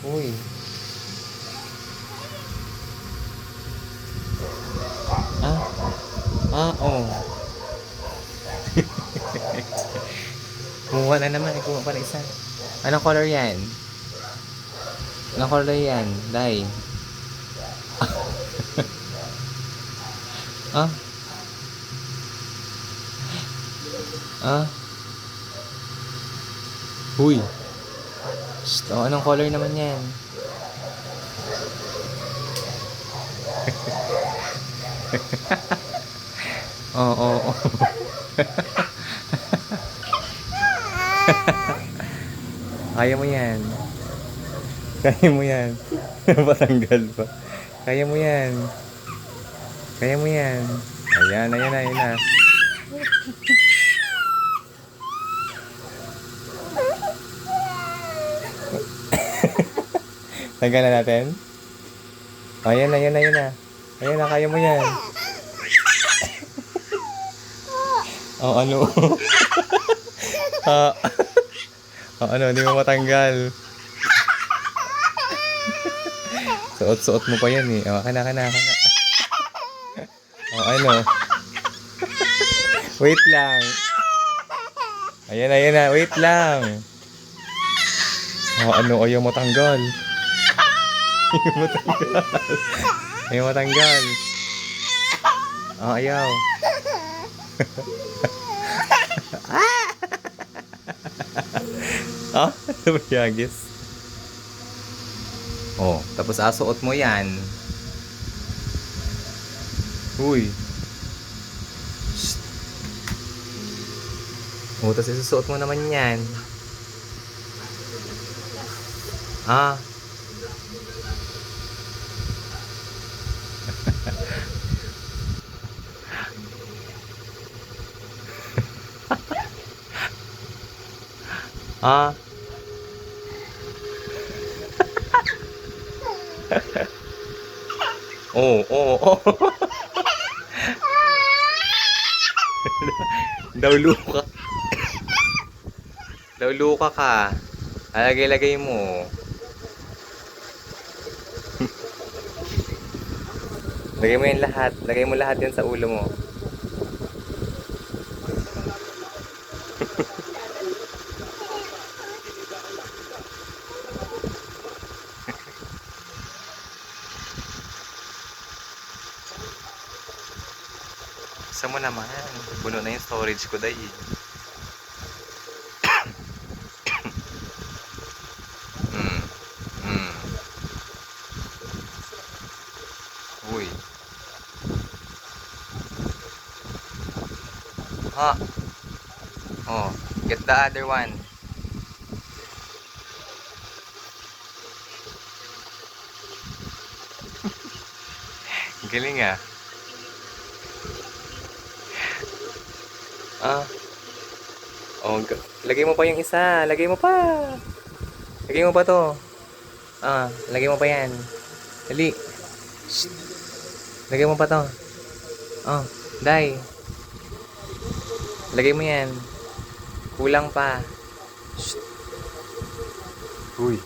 Uy. Ah, oh. Kumuha na naman. Kumuha pa na isa. Anong color yan? Anong color yan? Dai. Ah. Ah. Uy. Shh, oh, anong color naman yan? Oo, oh, oh. Kaya mo yan. Kaya mo yan. Patanggal pa. Kaya mo yan. Kaya mo yan. Ayan, ayan na, ayan na. Tanggal na natin? Ayan na, ayan na, ayan na. Ayan na, kaya mo yan. Oh, ano? Oh, ano, hindi mo matanggal. Suot-suot mo pa yan eh. Oh, kana. Oh, ano? Wait lang. Ayan na. Wait lang. Oh, ano? Ayaw mo tanggal. Ayaw mo tanggal. Oh, ayaw. Ah? Ano ba yagis? Oh, tapos asuot mo yan. Uy. Shh. Oh, tapos isusuot mo naman yan. Ah. Ah. Oh. Daw luka. Daw luka ka. Lagay mo. Lagay mo yan lahat. Lagay mo lahat yan sa ulo mo. Isa mo naman. Buno na yung storage ko dahil. Uy. Ha. Oh, get the other one. Galing ah. Ah. Oh, lagay mo pa yung isa. Lagay mo pa. Lagay mo pa to. Ah, lagay mo pa yan. Dali. Shh. Lagay mo pa to. Oh, dai. Lagay mo yan. Kulang pa. Shh. Uy.